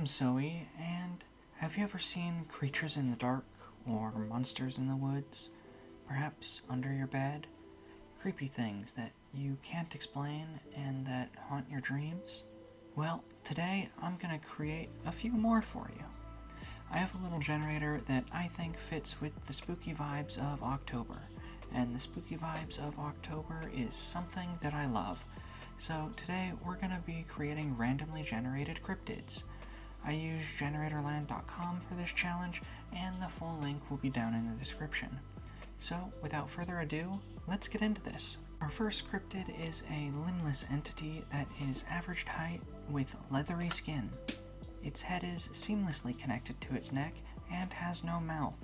I'm Zoe, and have you ever seen creatures in the dark or monsters in the woods? Perhaps under your bed? Creepy things that you can't explain and that haunt your dreams? Well, today I'm gonna create a few more for you. I have a little generator that I think fits with the spooky vibes of October, and the spooky vibes of October is something that I love. So today we're going to be creating randomly generated cryptids. I use generatorland.com for this challenge, and the full link will be down in the description. So without further ado, let's get into this. Our first cryptid is a limbless entity that is average height with leathery skin. Its head is seamlessly connected to its neck and has no mouth.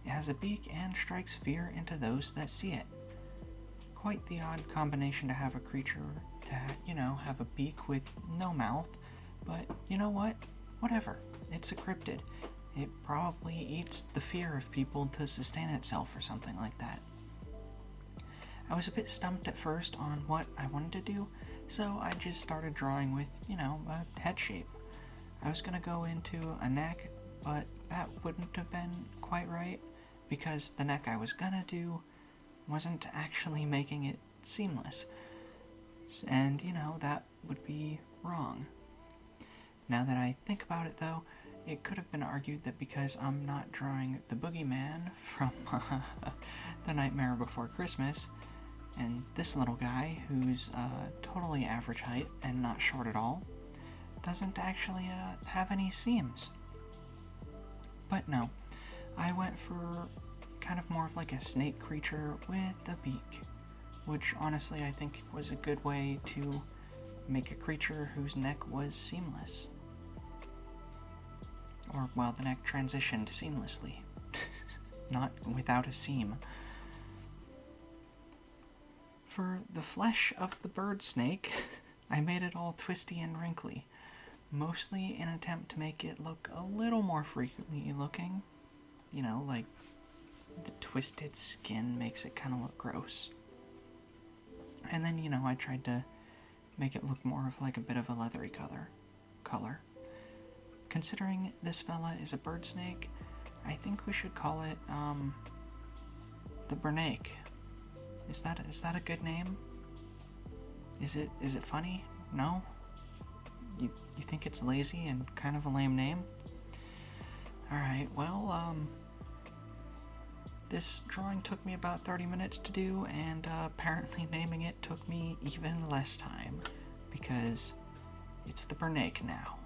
It has a beak and strikes fear into those that see it. Quite the odd combination to have a creature that, have a beak with no mouth, but you know what? Whatever. It's a cryptid. It probably eats the fear of people to sustain itself or something like that. I was a bit stumped at first on what I wanted to do, so I just started drawing with, a head shape. I was going to go into a neck, but that wouldn't have been quite right, because the neck I was going to do wasn't actually making it seamless. And, that would be wrong. Now that I think about it, though, it could have been argued that because I'm not drawing the boogeyman from The Nightmare Before Christmas, and this little guy, who's totally average height and not short at all, doesn't actually have any seams. But no, I went for kind of more of like a snake creature with a beak, which honestly I think was a good way to make a creature whose neck was seamless. Or, well, the neck transitioned seamlessly, not without a seam. For the flesh of the bird snake, I made it all twisty and wrinkly, mostly in an attempt to make it look a little more freaky looking. Like the twisted skin makes it kind of look gross. And then, I tried to make it look more of like a bit of a leathery color. Considering this fella is a bird snake, I think we should call it, the Bernake. Is that a good name? Is it funny? No? You think it's lazy and kind of a lame name? Alright, well, this drawing took me about 30 minutes to do, and apparently naming it took me even less time, because it's the Bernake now.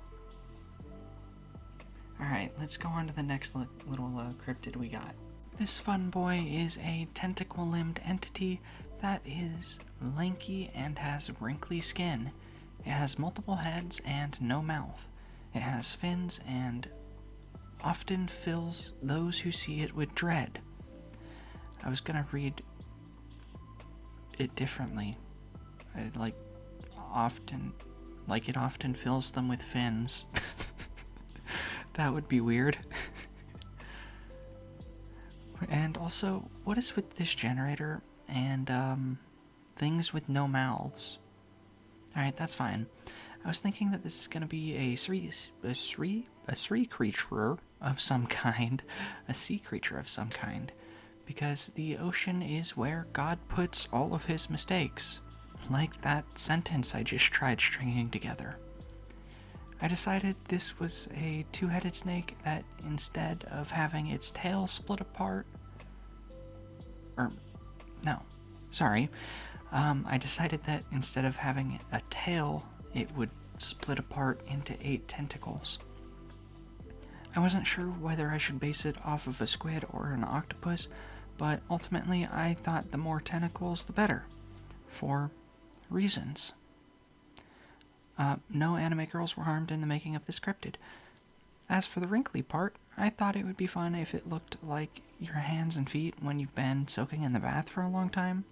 Alright, let's go on to the next little cryptid we got. This fun boy is a tentacle-limbed entity that is lanky and has wrinkly skin. It has multiple heads and no mouth. It has fins and often fills those who see it with dread. I was gonna read it differently. It often fills them with fins. That would be weird. And also, what is with this generator and things with no mouths? Alright, that's fine. I was thinking that this is going to be a sea creature of some kind, because the ocean is where God puts all of his mistakes, like that sentence I just tried stringing together. I decided this was a two-headed snake that instead of having its tail split apart, I decided that instead of having a tail, it would split apart into 8 tentacles. I wasn't sure whether I should base it off of a squid or an octopus, but ultimately I thought the more tentacles the better, for reasons. No anime girls were harmed in the making of this cryptid. As for the wrinkly part, I thought it would be fun if it looked like your hands and feet when you've been soaking in the bath for a long time.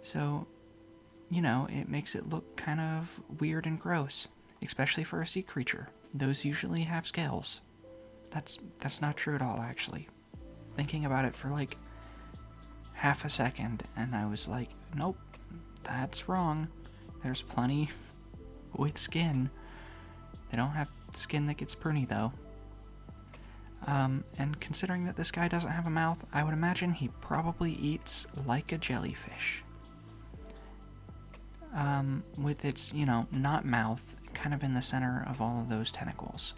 So, it makes it look kind of weird and gross, especially for a sea creature. Those usually have scales. That's not true at all, actually. Thinking about it for like half a second, and I was like, nope, that's wrong. There's plenty with skin. They don't have skin that gets pruny, though. And considering that this guy doesn't have a mouth, I would imagine he probably eats like a jellyfish. With its, not mouth, kind of in the center of all of those tentacles.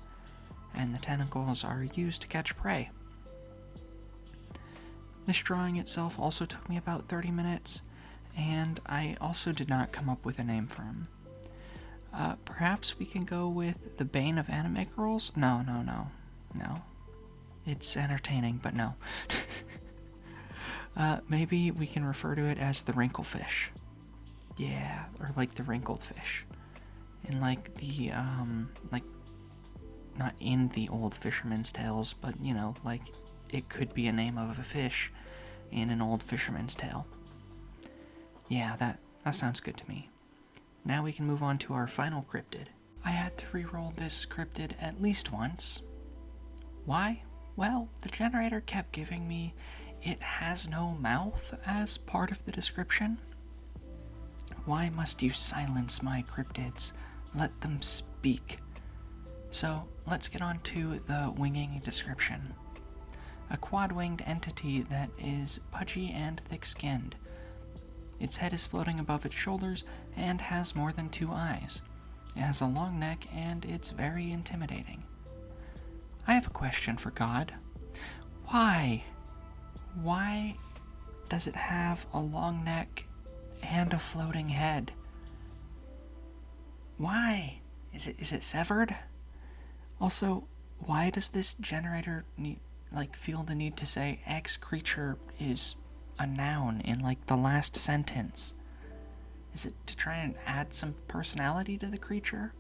And the tentacles are used to catch prey. This drawing itself also took me about 30 minutes, and I also did not come up with a name for him. Perhaps we can go with the Bane of Anime Girls? No. It's entertaining, but no. Maybe we can refer to it as the Wrinklefish. Yeah, or like the wrinkled fish. In like the, not in the old Fisherman's Tales, but, like it could be a name of a fish in an old Fisherman's Tale. Yeah, that sounds good to me. Now we can move on to our final cryptid. I had to re-roll this cryptid at least once. Why? Well, the generator kept giving me "it has no mouth" as part of the description. Why must you silence my cryptids? Let them speak. So, let's get on to the winging description. A quad-winged entity that is pudgy and thick-skinned. Its head is floating above its shoulders and has more than 2 eyes. It has a long neck and it's very intimidating. I have a question for God. Why? Why does it have a long neck and a floating head? Why? Is it severed? Also, why does this generator feel the need to say X creature is a noun in the last sentence? Is it to try and add some personality to the creature?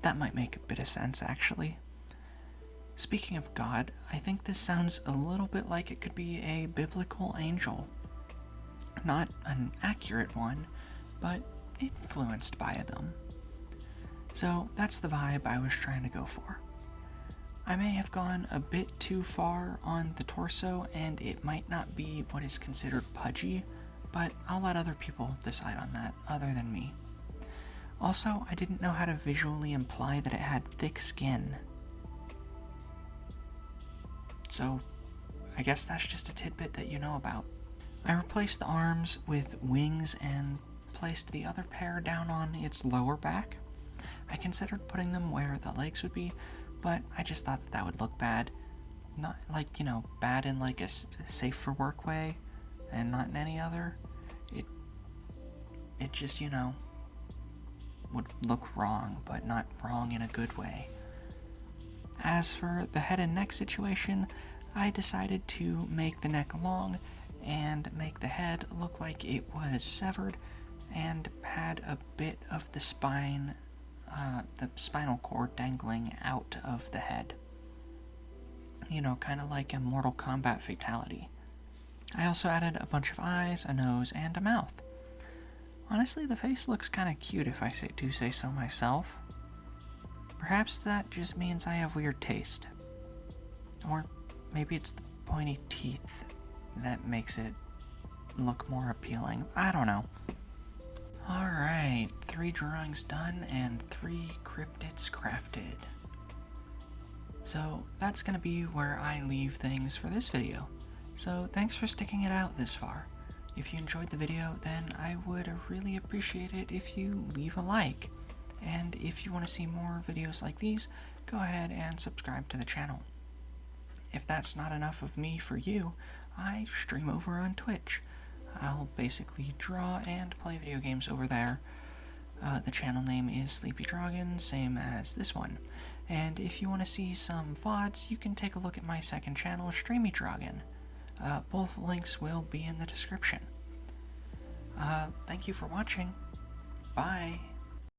That might make a bit of sense, actually. Speaking of God, I think this sounds a little bit like it could be a biblical angel. Not an accurate one, but influenced by them. So that's the vibe I was trying to go for. I may have gone a bit too far on the torso, and it might not be what is considered pudgy, but I'll let other people decide on that other than me. Also, I didn't know how to visually imply that it had thick skin. So, I guess that's just a tidbit that you know about. I replaced the arms with wings and placed the other pair down on its lower back. I considered putting them where the legs would be, but I just thought that would look bad. Not bad in a safe for work way, and not in any other. It just, would look wrong, but not wrong in a good way. As for the head and neck situation, I decided to make the neck long and make the head look like it was severed and had a bit of the spine, the spinal cord dangling out of the head. Kind of like a Mortal Kombat fatality. I also added a bunch of eyes, a nose, and a mouth. Honestly, the face looks kind of cute if I do say so myself. Perhaps that just means I have weird taste. Or maybe it's the pointy teeth that makes it look more appealing. I don't know. Alright, 3 drawings done and 3 cryptids crafted. So that's going to be where I leave things for this video. So thanks for sticking it out this far. If you enjoyed the video, then I would really appreciate it if you leave a like. And if you want to see more videos like these, go ahead and subscribe to the channel. If that's not enough of me for you, I stream over on Twitch. I'll basically draw and play video games over there. The channel name is Sleepy Drawgon, same as this one. And if you want to see some VODs, you can take a look at my second channel, Streamy Drawgon. Both links will be in the description. Thank you for watching. Bye.